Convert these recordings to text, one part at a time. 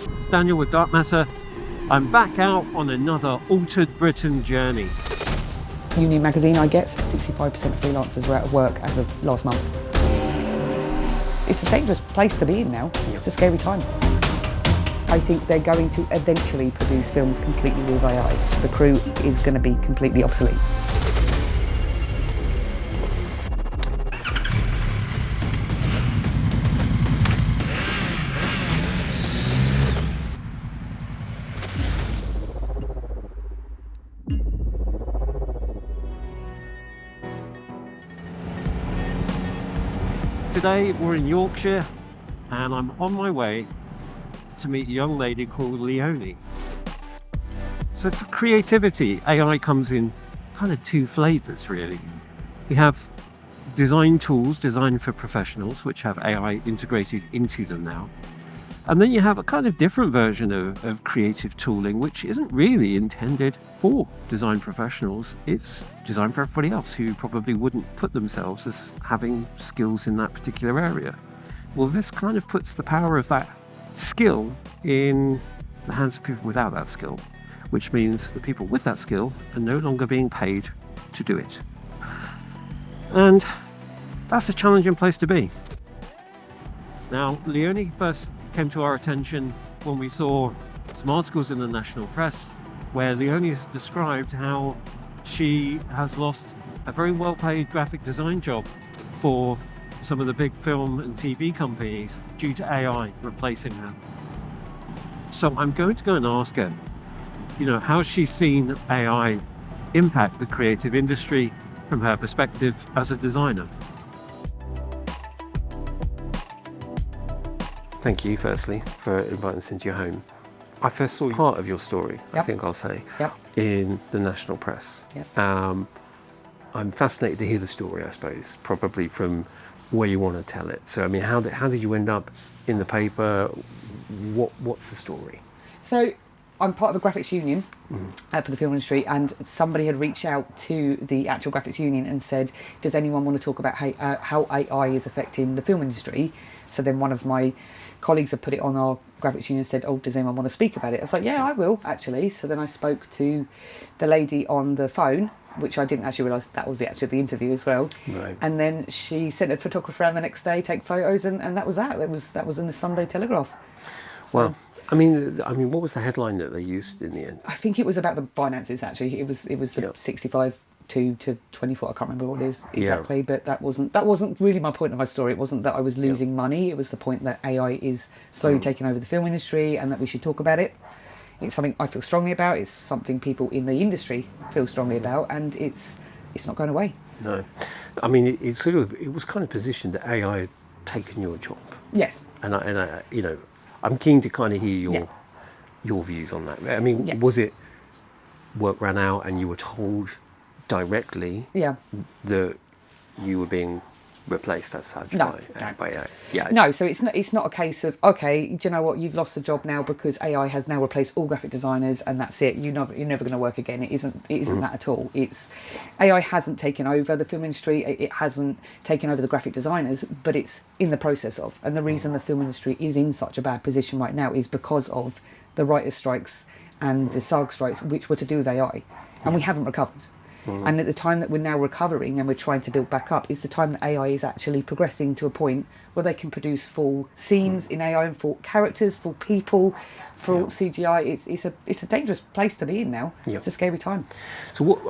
It's Daniel with Dark Matter. I'm back out on another Altered Britain journey. Uni magazine, I guess, 65% of freelancers were out of work as of last month. It's a dangerous place to be in now. It's a scary time. I think they're going to eventually produce films completely with AI. The crew is going to be completely obsolete. Today we're in Yorkshire and I'm on my way to meet a young lady called Leonie. So for creativity, AI comes in kind of two flavors really. We have design tools designed for professionals which have AI integrated into them now. And then you have a kind of different version of creative tooling which isn't really intended for design professionals. It's designed for everybody else who probably wouldn't put themselves as having skills in that particular area. Well, this kind of puts the power of that skill in the hands of people without that skill, which means the people with that skill are no longer being paid to do it. And that's a challenging place to be. Now, Leonie first came to our attention when we saw some articles in the national press where Leonie has described how she has lost a very well-paid graphic design job for some of the big film and TV companies due to AI replacing her. So I'm going to go and ask her, how she's seen AI impact the creative industry from her perspective as a designer. Thank you, firstly, for inviting us into your home. I first saw part of your story, I think I'll say, in the national press. Yes. I'm fascinated to hear the story, I suppose, probably from where you want to tell it. So, I mean, how did you end up in the paper? What's the story? So I'm part of a graphics union for the film industry, and somebody had reached out to the actual graphics union and said, does anyone want to talk about how AI is affecting the film industry? So then one of my colleagues had put it on our graphics union and said, oh, does anyone want to speak about it? I was like, yeah, I will, actually. So then I spoke to the lady on the phone, which I didn't actually realise that was actually the interview as well. Right. And then she sent a photographer around the next day, take photos, and that was that. That was in the Sunday Telegraph. So, Well, I mean, what was the headline that they used in the end? I think it was about the finances, actually. It was the 65 to 24. I can't remember what it is exactly, but that wasn't really my point of my story. It wasn't that I was losing money. It was the point that AI is slowly taking over the film industry and that we should talk about it. It's something I feel strongly about. It's something people in the industry feel strongly about, and it's not going away. No, I mean, it was kind of positioned that AI had taken your job. Yes. And I I'm keen to kind of hear your views on that. I mean, was it work ran out and you were told directly that you were being replaced as such by AI? Yeah. No, so it's not a case of, okay, do you know what, you've lost a job now because AI has now replaced all graphic designers and that's it, you're never going to work again. It isn't that at all. It's AI hasn't taken over the film industry, it hasn't taken over the graphic designers, but it's in the process of. And the reason the film industry is in such a bad position right now is because of the writers' strikes and the SAG strikes, which were to do with AI, and we haven't recovered. And at the time that we're now recovering and we're trying to build back up is the time that AI is actually progressing to a point where they can produce full scenes in AI and full characters, full people, full CGI. It's a dangerous place to be in now. Yeah. It's a scary time. So what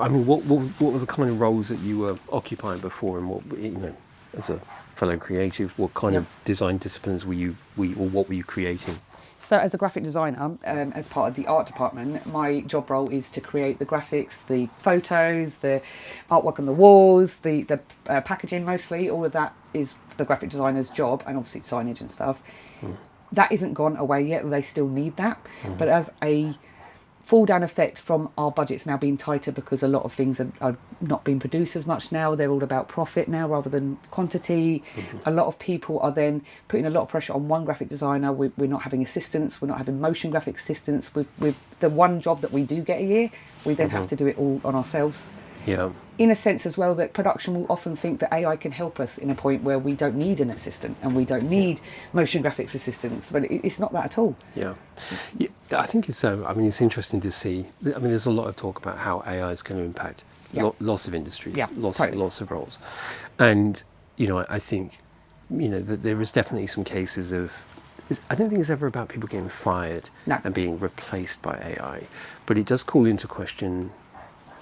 were the kind of roles that you were occupying before, and what, as a fellow creative, what kind of design disciplines what were you creating? So as a graphic designer, as part of the art department, my job role is to create the graphics, the photos, the artwork on the walls, the packaging mostly. All of that is the graphic designer's job, and obviously signage and stuff. That isn't gone away yet. They still need that. But as a fall down effect from our budgets now being tighter because a lot of things are not being produced as much now. They're all about profit now rather than quantity. A lot of people are then putting a lot of pressure on one graphic designer. We're not having assistants. We're not having motion graphic assistants. With the one job that we do get a year, we then have to do it all on ourselves. Yeah. In a sense as well, that production will often think that AI can help us in a point where we don't need an assistant and we don't need motion graphics assistants, but it's not that at all. Yeah. Yeah, I think it's, I mean, it's interesting to see. I mean, there's a lot of talk about how AI is going to impact lots of industries, lots of roles. And, you know, I think, you know, that there is definitely some cases of, I don't think it's ever about people getting fired and being replaced by AI, but it does call into question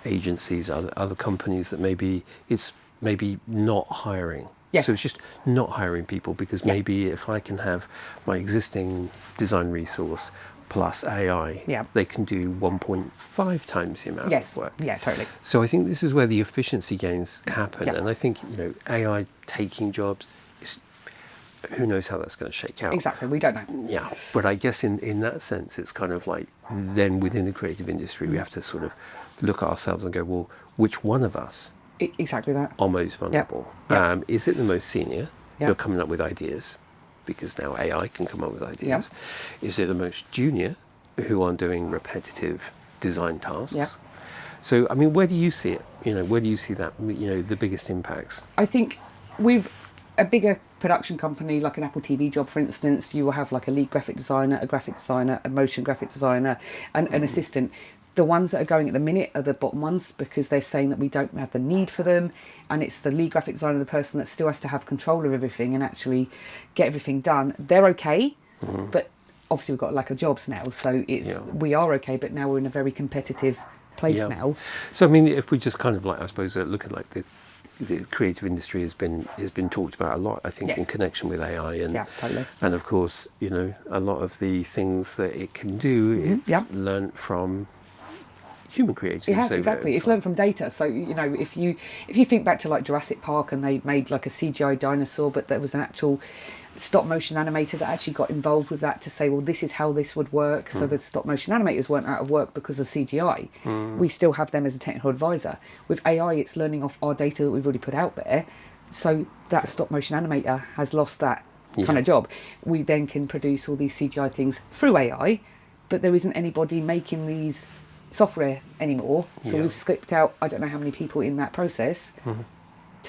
agencies, other companies that maybe it's maybe not hiring. Yes. So it's just not hiring people because maybe if I can have my existing design resource plus AI, they can do 1.5 times the amount of work. Yeah, totally. So I think this is where the efficiency gains happen. And I think, you know, AI taking jobs, who knows how that's going to shake out. Exactly, we don't know. Yeah, but I guess in that sense, it's kind of like then within the creative industry, we have to sort of look at ourselves and go, well, which one of us exactly that are most vulnerable? Is it the most senior who are coming up with ideas? Because now AI can come up with ideas. Is it the most junior who are doing repetitive design tasks? So, I mean, where do you see it? You know, where do you see that, you know, the biggest impacts? I think with a bigger production company like an Apple TV job, for instance, you will have like a lead graphic designer, a motion graphic designer, and an assistant. The ones that are going at the minute are the bottom ones because they're saying that we don't have the need for them, and it's the lead graphic designer, the person that still has to have control of everything and actually get everything done. They're okay, but obviously we've got a lack of jobs now, so it's we are okay, but now we're in a very competitive place now. So I mean, if we just kind of like, I suppose, look at like the creative industry has been talked about a lot, I think, in connection with AI, and and of course, you know, a lot of the things that it can do, it's learnt from human creators. It has, exactly. It's learned from data. So, you know, if you think back to like Jurassic Park and they made like a CGI dinosaur, but there was an actual stop motion animator that actually got involved with that to say, well, this is how this would work. So the stop motion animators weren't out of work because of CGI. We still have them as a technical advisor. With AI, it's learning off our data that we've already put out there. So that stop motion animator has lost that kind of job. We then can produce all these CGI things through AI, but there isn't anybody making these softwares anymore. So we've skipped out, I don't know how many people in that process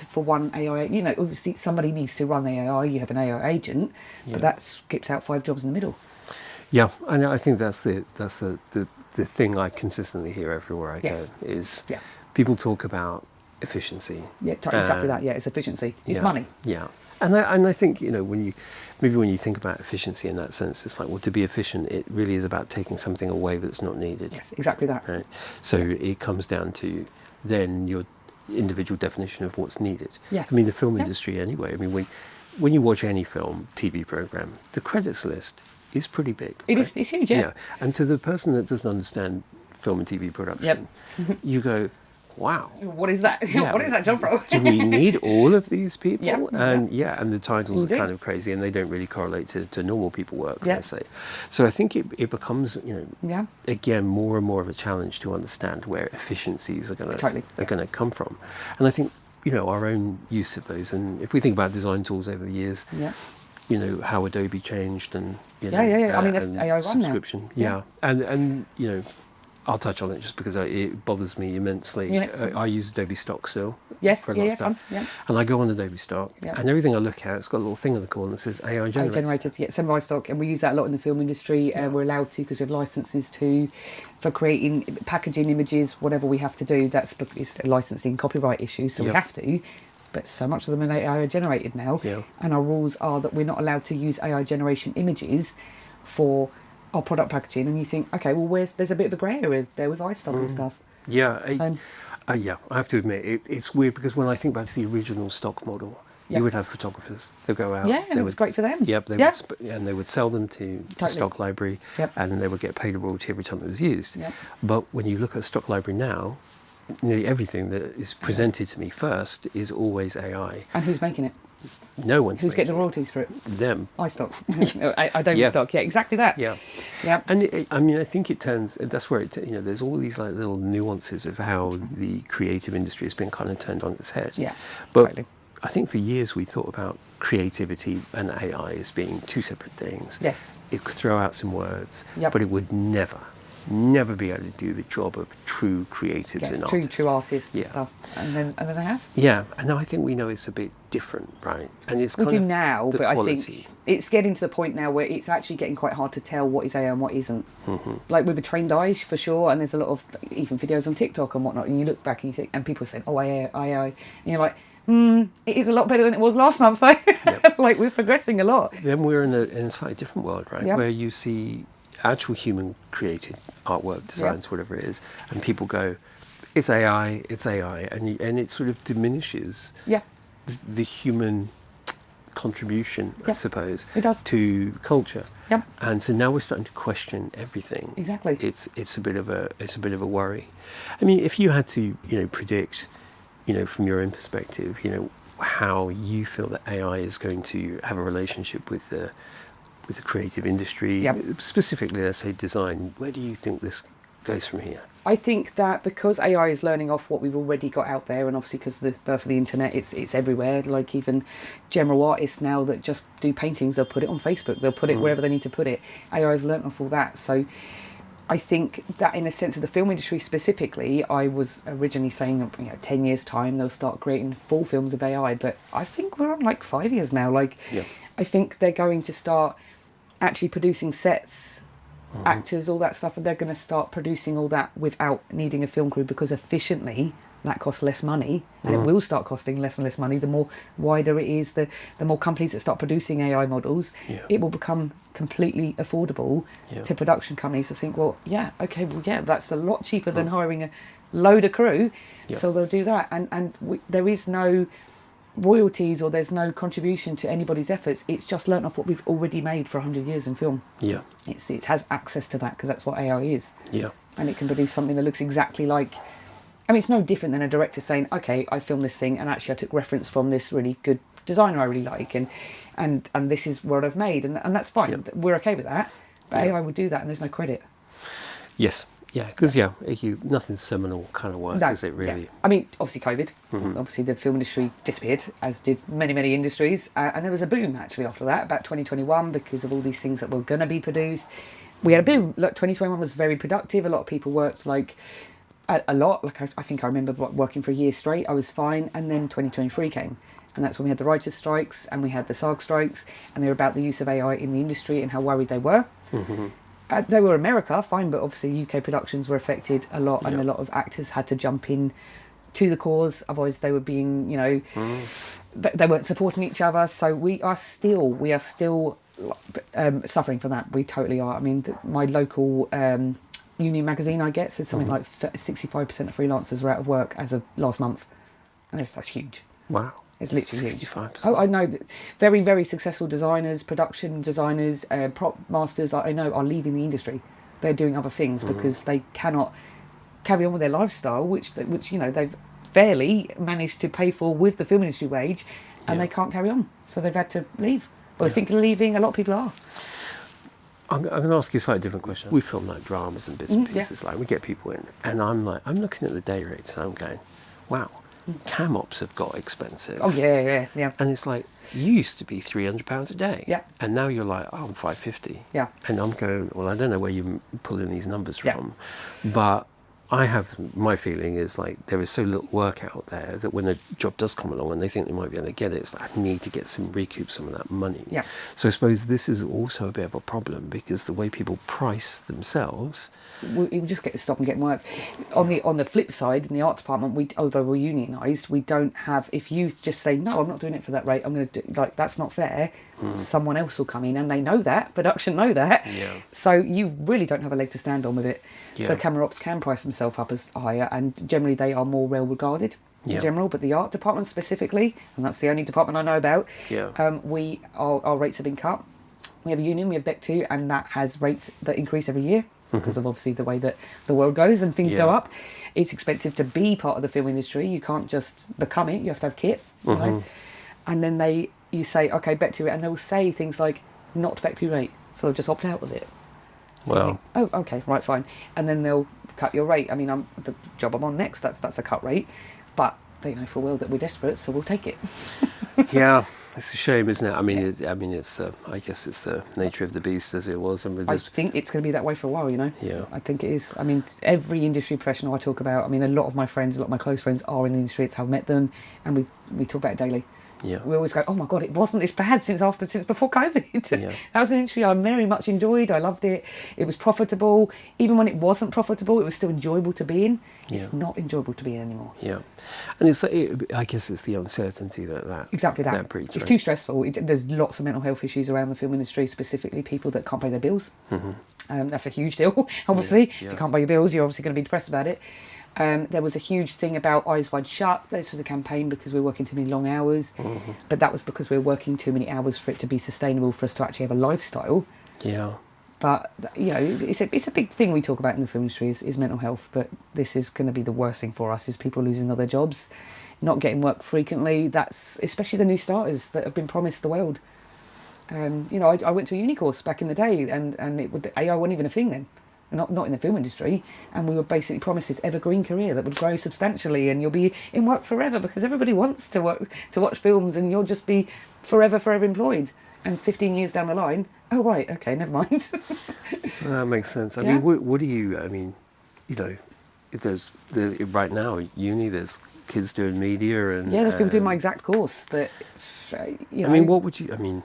for one AI. You know, obviously somebody needs to run the AI. You have an AI agent, but that skips out 5 jobs in the middle. Yeah, and I think that's the thing I consistently hear everywhere I go is people talk about efficiency. Yeah, exactly that. Yeah, it's efficiency. It's money. Yeah, and I think, you know, when you think about efficiency in that sense, it's like, well, to be efficient, it really is about taking something away that's not needed. Yes, exactly that. Right. So it comes down to then your individual definition of what's needed. Yeah. I mean, the film industry anyway. I mean, when you watch any film, TV program, the credits list is pretty big. It's huge. Yeah. And to the person that doesn't understand film and TV production, you go, wow. What is that? What is that job role? Do we need all of these people? And and the titles We are do. kind of crazy, and they don't really correlate to normal people work, let's say. So I think it becomes, you know, again, more and more of a challenge to understand where efficiencies are going to come from. And I think, you know, our own use of those, and if we think about design tools over the years, you know, how Adobe changed, and you know, I mean, that's AI run subscription. now. And you know, I'll touch on it just because it bothers me immensely. I use Adobe Stock still. Yes, for a lot of stuff. And I go on Adobe Stock, and everything I look at, it's got a little thing in the corner that says AI generated. AI generated, semi-stock, and we use that a lot in the film industry. We're allowed to because we have licenses for creating, packaging images, whatever we have to do. It's a licensing copyright issue, so we have to. But so much of them are AI generated now, and our rules are that we're not allowed to use AI generation images for our product packaging. And you think, okay, well, there's a bit of a grey area there with iStock and stuff. I have to admit, it's weird because when I think back to the original stock model, you would have photographers. They'd go out. Yeah, and it was great for them. And they would sell them to the stock library, and they would get paid a royalty every time it was used. But when you look at a stock library now, nearly everything that is presented to me first is always AI. And who's making it? No one's Who's getting the royalties for it? Them. iStock. Adobe Stock. Yeah, exactly that. And I mean, I think it turns. That's where it. You know, there's all these like little nuances of how the creative industry has been kind of turned on its head. But I think for years we thought about creativity and AI as being two separate things. Yes. It could throw out some words, but it would never never be able to do the job of true creatives Yes, and true artists. artists and stuff. And then they have. Yeah, and I think we know it's a bit different, right? And it's We kind do of now, the but quality. I think it's getting to the point now where it's actually getting quite hard to tell what is AI and what isn't. Like with a trained eye, for sure, and there's a lot of even videos on TikTok and whatnot, and you look back and you think, and people say, oh, AI, and you're like, it is a lot better than it was last month, though. Yep. Like, we're progressing a lot. Then we're in a slightly different world, right? Yep. Where you see actual human created artwork, designs, whatever it is, and people go, it's AI, and it sort of diminishes the human contribution, I suppose, it does. to culture. Yep. And so now we're starting to question everything. Exactly. It's a bit of a worry. I mean, if you had to, predict, from your own perspective, how you feel that AI is going to have a relationship with the creative industry, specifically, let's say, design, where do you think this goes from here? I think that because AI is learning off what we've already got out there, and obviously because of the birth of the internet, it's everywhere. Like even general artists now that just do paintings, they'll put it on Facebook, they'll put it wherever they need to put it. AI has learned off all that. So I think that in a sense of the film industry specifically, I was originally saying, 10 years time, they'll start creating full films of AI. But I think we're on like 5 years now. Like, I think they're going to start actually producing sets, actors, all that stuff, and they're going to start producing all that without needing a film crew, because efficiently that costs less money, and it will start costing less and less money the more wider it is, the more companies that start producing AI models. It will become completely affordable to production companies to think, that's a lot cheaper than hiring a load of crew, so they'll do that, and there is no royalties or there's no contribution to anybody's efforts. It's just learnt off what we've already made for 100 years in film. It has access to that because that's what AI is, and it can produce something that looks exactly like, it's no different than a director saying, okay, I filmed this thing and actually I took reference from this really good designer I really like, and this is what I've made, and that's fine. We're okay with that, but AI would do that and there's no credit. Because nothing seminal kind of work, is it really? Obviously COVID, obviously the film industry disappeared, as did many industries, and there was a boom actually after that, about 2021, because of all these things that were going to be produced. We had a boom. Look, 2021 was very productive. A lot of people worked a lot. I think I remember working for a year straight. I was fine, and then 2023 came. And that's when we had the writers' strikes and we had the SAG strikes, and they were about the use of AI in the industry and how worried they were. They were America, fine, but obviously UK productions were affected a lot, and a lot of actors had to jump in to the cause, otherwise they were being, they weren't supporting each other. So we are still suffering from that. We totally are. My local union magazine I get said something like 65% of freelancers were out of work as of last month, and that's huge. Wow. It's literally 65%. Oh, I know. Very, very successful designers, production designers, prop masters, I know, are leaving the industry. They're doing other things because they cannot carry on with their lifestyle, which they've barely managed to pay for with the film industry wage, and they can't carry on. So they've had to leave. Well, I think they're leaving. A lot of people are. I'm going to ask you a slightly different question. We film like dramas and bits and pieces, we get people in, and I'm looking at the day rates and I'm going, wow. Cam ops have got expensive. Oh yeah. And it's like, you used to be £300 a day, and now you're like, I'm £550. And I'm going, well, I don't know where you're pulling these numbers from, but my feeling is like there is so little work out there that when a job does come along and they think they might be able to get it, it's like, I need to recoup some of that money. So I suppose this is also a bit of a problem, because the way people price themselves, it will just stop and get work. On the flip side, in the art department, although we're unionised, we don't have. If you just say no, I'm not doing it for that rate, I'm going to do that's not fair. Someone else will come in, and they know that. Production know that. So you really don't have a leg to stand on with it. So camera ops can price themselves up as higher, and generally they are more well regarded in general. But the art department specifically, and that's the only department I know about, our rates have been cut. We have a union, we have BECTU, and that has rates that increase every year because of obviously the way that the world goes and things go up. It's expensive to be part of the film industry. You can't just become it. You have to have kit, you know? And then you say, okay, BECTU, and they'll say things like, not BECTU rate. So they'll just opt out of it. Well, oh, okay, right, fine. And then they'll cut your rate. The job I'm on next, that's a cut rate, but they know full well that we're desperate, so we'll take it. It's a shame, isn't it? I mean, it's the. I guess it's the nature of the beast as it was, and with I this. think it's going to be that way for a while. Yeah. I think it is. I mean, every industry professional I talk about. I mean, a lot of my friends, a lot of my close friends are in the industry. It's how I met them, and we talk about it daily. Yeah. We always go, oh my God, it wasn't this bad since before COVID. Yeah. That was an industry I very much enjoyed. I loved it. It was profitable. Even when it wasn't profitable, it was still enjoyable to be in. It's not enjoyable to be in anymore. Yeah. And I guess it's the uncertainty that exactly that breeds. It's right? too stressful. There's lots of mental health issues around the film industry, specifically people that can't pay their bills. That's a huge deal, obviously. If you can't pay your bills, you're obviously going to be depressed about it. There was a huge thing about Eyes Wide Shut. This was a campaign because we were working too many long hours, but that was because we were working too many hours for it to be sustainable for us to actually have a lifestyle. Yeah. But it's a big thing we talk about in the film industry is mental health. But this is going to be the worst thing for us: is people losing all their jobs, not getting work frequently. That's especially the new starters that have been promised the world. I went to a uni course back in the day, and AI wasn't even a thing then. Not in the film industry, and we were basically promised this evergreen career that would grow substantially, and you'll be in work forever because everybody wants to watch films, and you'll just be forever employed. And 15 years down the line, oh right, okay, never mind. That makes sense. I mean, what do you? I mean, right now uni. There's kids doing media, and there's people doing my exact course. That I mean, what would you? I mean,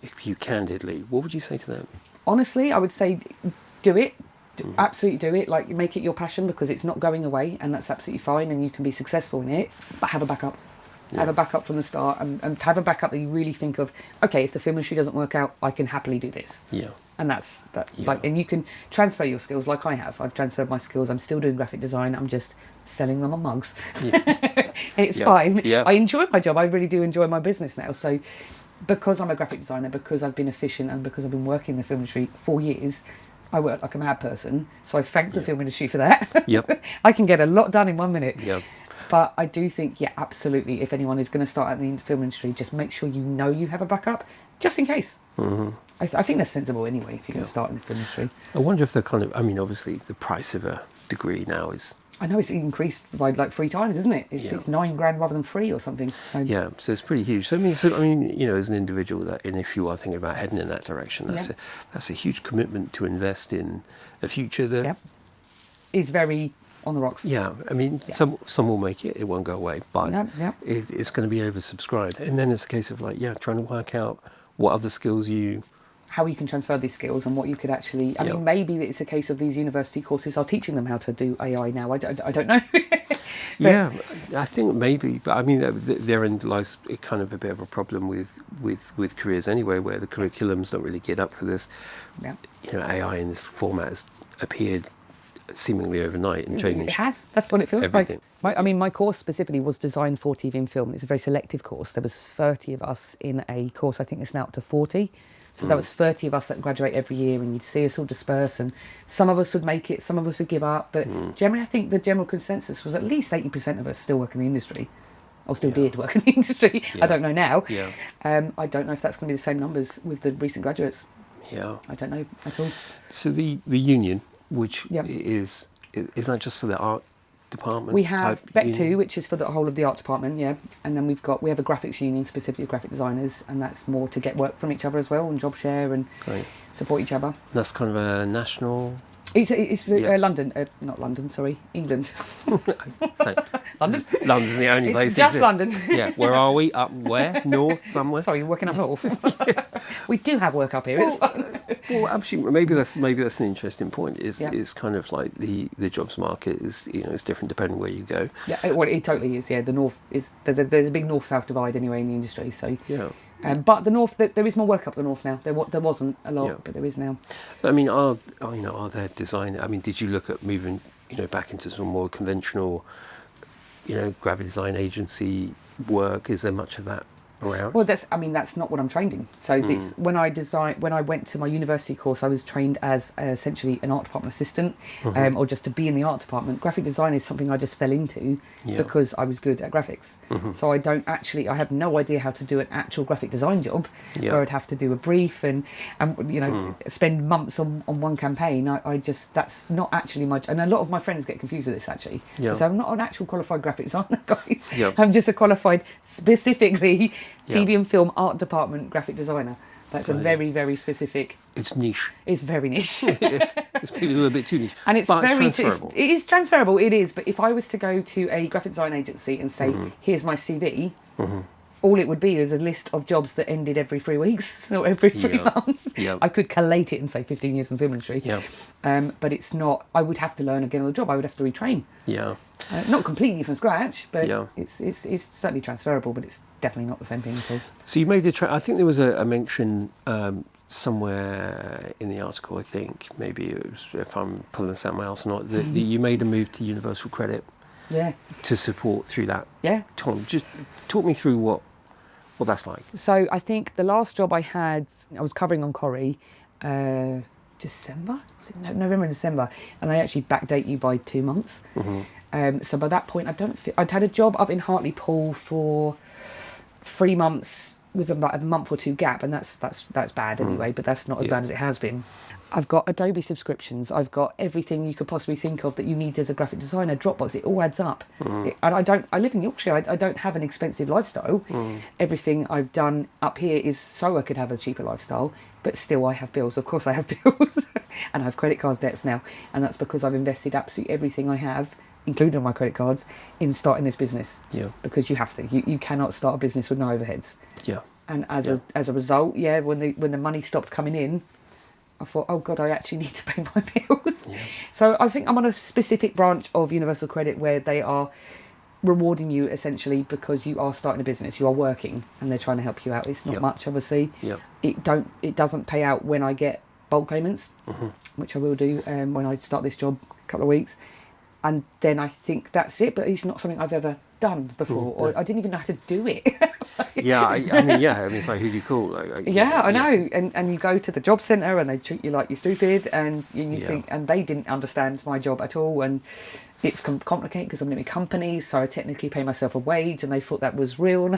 if you candidly, what would you say to them? Honestly, I would say do it. Absolutely do it. Like, make it your passion because it's not going away, and that's absolutely fine, and you can be successful in it. But have a backup. Have a backup from the start, and have a backup that you really think of, okay, if the film industry doesn't work out, I can happily do this. Yeah. And that's that. Yeah. Like, and you can transfer your skills like I have. I've transferred my skills. I'm still doing graphic design. I'm just selling them on mugs. Yeah. It's fine. Yeah. I enjoy my job. I really do enjoy my business now. So because I'm a graphic designer, because I've been efficient, and because I've been working in the film industry 4 years, I work like a mad person. So I thank the film industry for that. Yep. I can get a lot done in 1 minute. Yep. But I do think, absolutely, if anyone is going to start out in the film industry, just make sure you have a backup, just in case. Mm-hmm. I think that's sensible anyway, if you're going to start in the film industry. I wonder if obviously the price of a degree now is... I know it's increased by like 3 times, isn't it? It's $9,000 rather than 3 or something. So. Yeah, so it's pretty huge. So I mean, as an individual, and if you are thinking about heading in that direction, that's a huge commitment to invest in a future that is very on the rocks. Yeah, I mean, some will make it; it won't go away, but it's going to be oversubscribed. And then it's a case of trying to work out what other skills how you can transfer these skills and what you could actually... I mean, maybe it's a case of these university courses are teaching them how to do AI now. I don't know. Yeah, I think maybe. But I mean, therein lies kind of a bit of a problem with careers anyway, where the curriculum's not really geared up for this. Yeah. AI in this format has appeared seemingly overnight and changed. It has. That's what it feels everything. Like. My course specifically was designed for TV and film. It's a very selective course. There was 30 of us in a course. I think it's now up to 40. So that was 30 of us that graduate every year, and you'd see us all disperse, and some of us would make it, some of us would give up. But generally, I think the general consensus was at least 80% of us still work in the industry, or still did work in the industry. I don't know now. Yeah. I don't know if that's going to be the same numbers with the recent graduates. Yeah. I don't know at all. So the union, which is that just for the art department? We have BECTU, which is for the whole of the art department, and then we have a graphics union specifically for graphic designers, and that's more to get work from each other as well, and job share and support each other. That's kind of a national... It's for London, not London, sorry, England. So, London? London's the only place. It's just London. Yeah, where are we? Up where? North, somewhere? Sorry, you're working up north. We do have work up here. It's fun. Well, absolutely. Maybe that's an interesting point. It's kind of like the jobs market is it's different depending where you go. Yeah, it totally is. Yeah, the north is there's a big north-south divide anyway in the industry. So yeah. But the north, there is more work up the north now. There wasn't a lot, but there is now. I mean, are there design? I mean, did you look at moving, back into some more conventional, graphic design agency work? Is there much of that around? Well, that's not what I'm trained in. So when I went to my university course, I was trained as essentially an art department assistant, or just to be in the art department. Graphic design is something I just fell into because I was good at graphics. So I have no idea how to do an actual graphic design job, where I'd have to do a brief and spend months on one campaign. That's not actually and a lot of my friends get confused with this actually. So I'm not an actual qualified graphic designer, guys. I'm just a qualified specifically TV and film art department graphic designer. That's a very, very specific. It's niche. It's very niche. it's maybe a little bit too niche. And it's but very it's transferable. it is transferable. It is. But if I was to go to a graphic design agency and say, "Here's my CV," all it would be is a list of jobs that ended every 3 weeks or every 3 months. Yeah. I could collate it and say 15 years in the film industry. Yeah. But it's not. I would have to learn again on the job. I would have to retrain. Yeah. Not completely from scratch, but Yeah. it's certainly transferable. But it's definitely not the same thing at all. So you made I think there was a mention somewhere in the article, I think, maybe it was, if I'm pulling this out of my house or not, that you made a move to Universal Credit Yeah. to support through that. Yeah. Tom, just talk me through what that's like. So I think the last job I had, I was covering on Corrie, December? Was it November and December? And they actually backdate you by 2 months. So by that point, I'd had a job up in Hartlepool for 3 months with about a month or two gap, and that's bad anyway, but that's not as bad as it has been. I've got Adobe subscriptions. I've got everything you could possibly think of that you need as a graphic designer. Dropbox, it all adds up. And I live in Yorkshire. I don't have an expensive lifestyle. Everything I've done up here is so I could have a cheaper lifestyle, but still I have bills. Of course I have bills. And I have credit card debts now. And that's because I've invested absolutely everything I have, including my credit cards, in starting this business. Yeah. Because you have to. You cannot start a business with no overheads. Yeah. And as a result, when the money stopped coming in, I thought, oh God, I actually need to pay my bills. Yeah. So I think I'm on a specific branch of Universal Credit where they are rewarding you essentially because you are starting a business, you are working, and they're trying to help you out. It's not much, obviously. Yeah. It doesn't pay out when I get bulk payments, which I will do when I start this job in a couple of weeks. And then I think that's it, but it's not something I've ever done before, or I didn't even know how to do it. I mean, it's like, who do you call? I know. And you go to the job centre and they treat you like you're stupid, and you think, and they didn't understand my job at all, and it's complicated because I'm a limited company, so I technically pay myself a wage, and they thought that was real, and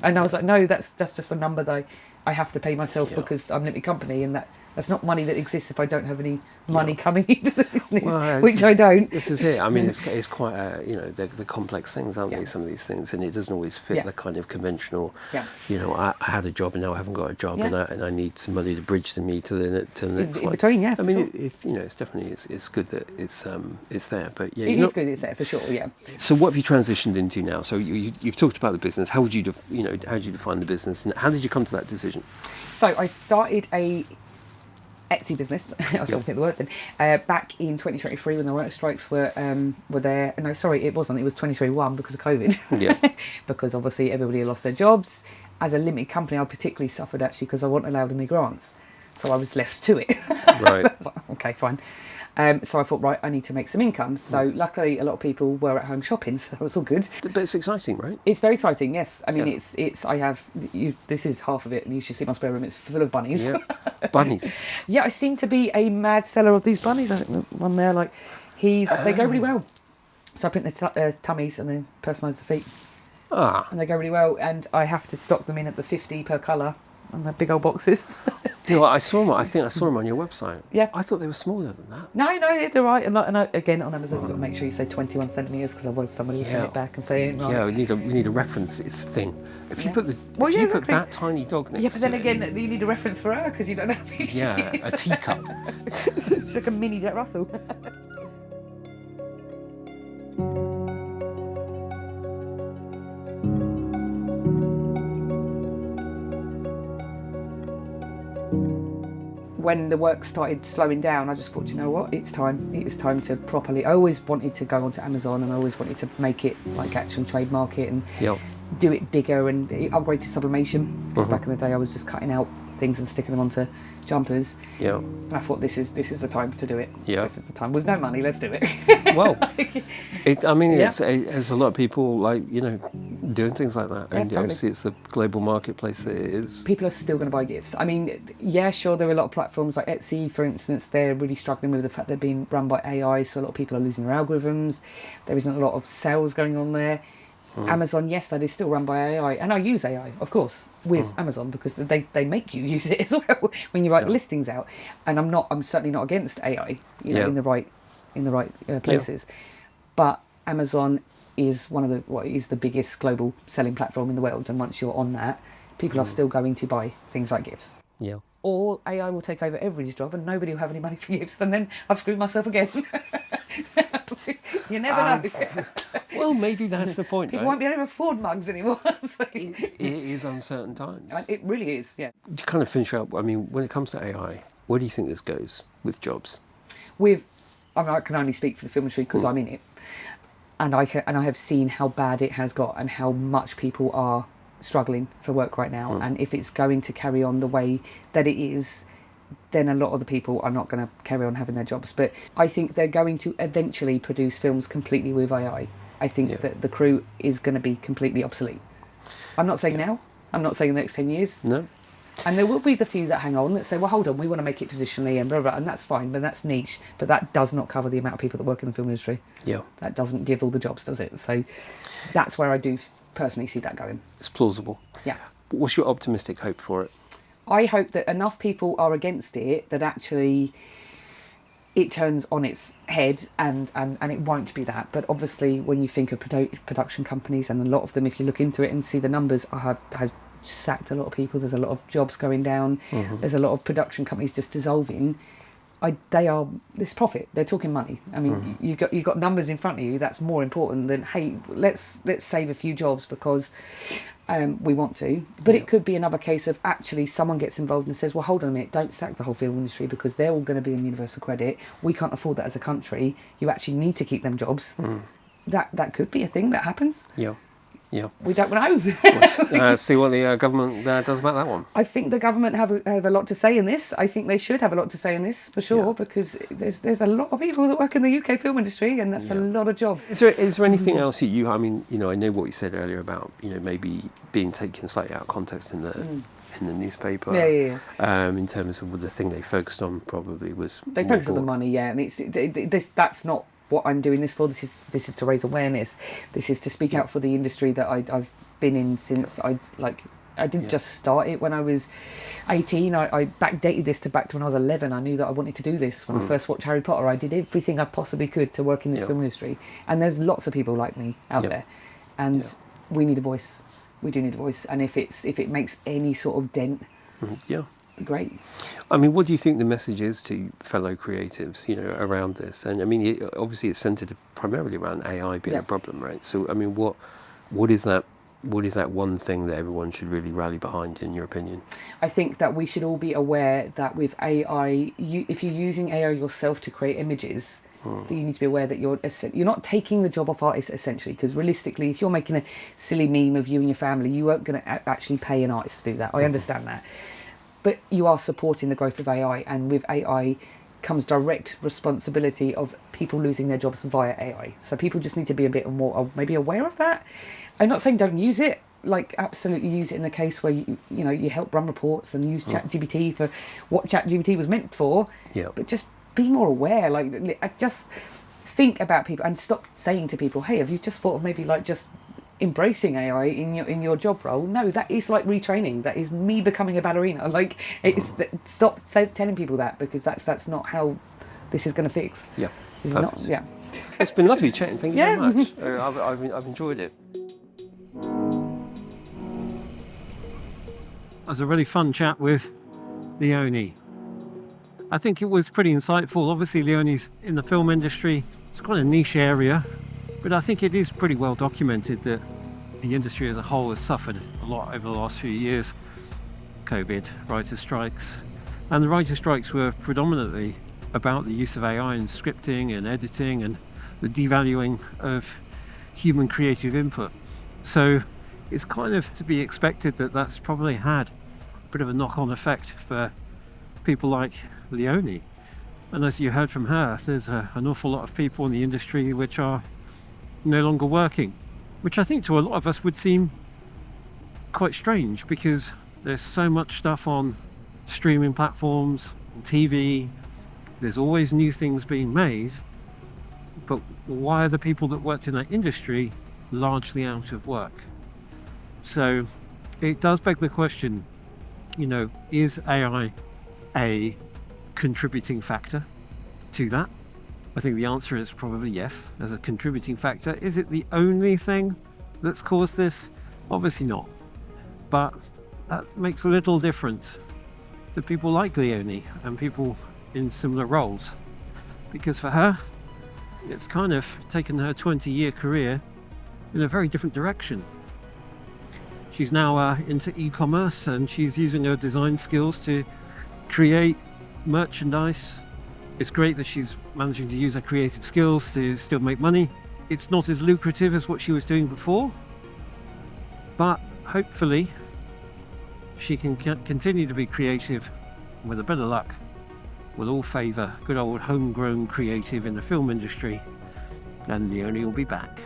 I was like, no, that's just a number that I have to pay myself because I'm a limited company, and that's not money that exists if I don't have any money coming into the business, which I don't. This is it. I mean, it's quite the complex things, aren't they? Some of these things, and it doesn't always fit the kind of conventional. Yeah. I had a job and now I haven't got a job, and I need somebody to bridge me to the next in one. Between, yeah. I mean, it's definitely it's good that it's there, but yeah, it is good. It's there for sure. Yeah. So what have you transitioned into now? So you've talked about the business. How would you how did you define the business, and how did you come to that decision? So I started a Etsy business. I was trying to think the word then. Back in 2023 when the writer strikes were there. No, sorry, it wasn't. It was 2021 because of COVID. Yeah. Because obviously everybody lost their jobs. As a limited company, I particularly suffered actually because I wasn't allowed any grants. So I was left to it. Right. I was like, okay, fine. So I thought, right, I need to make some income. So luckily, a lot of people were at home shopping, so it was all good. But it's exciting, right? It's very exciting, yes. I mean, this is half of it, and you should see my spare room. It's full of bunnies. Yeah. Bunnies. Yeah, I seem to be a mad seller of these bunnies. I think the one there, they go really well. So I print their tummies and then personalise the feet. And they go really well, and I have to stock them in at the 50 per colour. And they're big old boxes. I saw them. I think I saw them on your website. Yeah. I thought they were smaller than that. No, they're right. And again, on Amazon, you've got to make sure you say 21 centimetres because otherwise somebody will send it back and say, right. Yeah, we need a reference. It's a thing. If you put put that tiny dog next to it. Yeah, but then again, you need a reference for her because you don't know how big she is. A teacup. It's like a mini Jack Russell. When the work started slowing down, I just thought, you know what, it's time. It's time to properly. I always wanted to go onto Amazon, and I always wanted to make it actually trademark it and do it bigger and upgrade to sublimation. Because back in the day, I was just cutting out things and sticking them onto jumpers. Yeah. And I thought this is the time to do it. Yeah. This is the time. With no money, let's do it. Well, it's a lot of people doing things like that, and totally. Obviously it's the global marketplace that it is. People are still going to buy gifts. I mean, yeah, sure, there are a lot of platforms like Etsy, for instance. They're really struggling with the fact they're being run by AI, so a lot of people are losing their algorithms. There isn't a lot of sales going on there. Amazon, yes, that is still run by AI, and I use AI, of course, with Amazon because they make you use it as well when you write listings out. And I'm certainly not against AI, in the right places. But Amazon is what is the biggest global selling platform in the world, and once you're on that, people are still going to buy things like gifts. Yeah. Or AI will take over everybody's job and nobody will have any money for gifts, and then I've screwed myself again. You never know. Well, maybe that's the point. People won't be able to afford mugs anymore. So. It is uncertain times. It really is, yeah. To kind of finish up, I mean, when it comes to AI, where do you think this goes with jobs? I can only speak for the film industry because I'm in it, and I have seen how bad it has got and how much people are struggling for work right now. And if it's going to carry on the way that it is, then a lot of the people are not going to carry on having their jobs. But I think they're going to eventually produce films completely with AI. I think that the crew is going to be completely obsolete. I'm not saying now. I'm not saying the next 10 years. No. And there will be the few that hang on that say, well, hold on, we want to make it traditionally and blah, blah, blah, and that's fine, but that's niche. But that does not cover the amount of people that work in the film industry. Yeah. That doesn't give all the jobs, does it? So that's where I do personally see that going. It's plausible. Yeah. What's your optimistic hope for it? I hope that enough people are against it that actually it turns on its head and it won't be that. But obviously when you think of production companies, and a lot of them, if you look into it and see the numbers, have sacked a lot of people. There's a lot of jobs going down. There's a lot of production companies just dissolving. This profit. They're talking money. I mean, you got numbers in front of you. That's more important than, hey, let's save a few jobs because we want to. But it could be another case of actually someone gets involved and says, well, hold on a minute, don't sack the whole film industry because they're all going to be on universal credit. We can't afford that as a country. You actually need to keep them jobs. That could be a thing that happens. Yeah. Yeah. We don't know. Let's see what the government does about that one. I think the government have a lot to say in this. I think they should have a lot to say in this, for sure, because there's a lot of people that work in the UK film industry, and that's a lot of jobs. Is there anything else I mean, I know what you said earlier about, maybe being taken slightly out of context in the newspaper. Yeah. In terms of the thing they focused on probably was... They focused on the money, and that's not what I'm doing this for. This is to raise awareness. This is to speak out for the industry that I've been in since I didn't just start it when I was 18. I backdated this back to when I was 11. I knew that I wanted to do this. When I first watched Harry Potter, I did everything I possibly could to work in this film industry. And there's lots of people like me out there, and we need a voice. We do need a voice. And if it makes any sort of dent, great. I mean, what do you think the message is to fellow creatives, around this? And I mean, obviously it's centered primarily around AI being a problem, right? So, I mean, what is that one thing that everyone should really rally behind, in your opinion? I think that we should all be aware that with AI, if you're using AI yourself to create images, that you need to be aware that you're not taking the job off artists, essentially, because realistically, if you're making a silly meme of you and your family, you aren't going to actually pay an artist to do that. I understand that. But you are supporting the growth of AI, and with AI comes direct responsibility of people losing their jobs via AI. So people just need to be a bit more maybe aware of that. I'm not saying don't use it, like absolutely use it in the case where you help run reports and use ChatGPT for what ChatGPT was meant for. Yeah. But just be more aware. Like, just think about people and stop saying to people, "Hey, have you just thought of maybe just embracing AI in your job role?" No, that is like retraining. That is me becoming a ballerina. Like, stop telling people that, because that's not how this is going to fix. Yeah. It's not. Yeah. It's been lovely chatting. Thank you very much. I've enjoyed it. It was a really fun chat with Leonie. I think it was pretty insightful. Obviously, Leonie's in the film industry. It's quite a niche area, but I think it is pretty well documented that the industry as a whole has suffered a lot over the last few years. COVID, writer strikes. And the writer strikes were predominantly about the use of AI in scripting and editing and the devaluing of human creative input. So it's kind of to be expected that that's probably had a bit of a knock-on effect for people like Leonie. And as you heard from her, there's an awful lot of people in the industry which are no longer working, which I think to a lot of us would seem quite strange, because there's so much stuff on streaming platforms, on TV, there's always new things being made, but why are the people that worked in that industry largely out of work? So it does beg the question, is AI a contributing factor to that? I think the answer is probably yes, as a contributing factor. Is it the only thing that's caused this? Obviously not. But that makes a little difference to people like Leonie and people in similar roles. Because for her, it's kind of taken her 20-year career in a very different direction. She's now into e-commerce, and she's using her design skills to create merchandise. It's great that she's managing to use her creative skills to still make money. It's not as lucrative as what she was doing before, but hopefully she can continue to be creative. With a bit of luck, we'll all favour good old homegrown creative in the film industry, and Leonie will be back.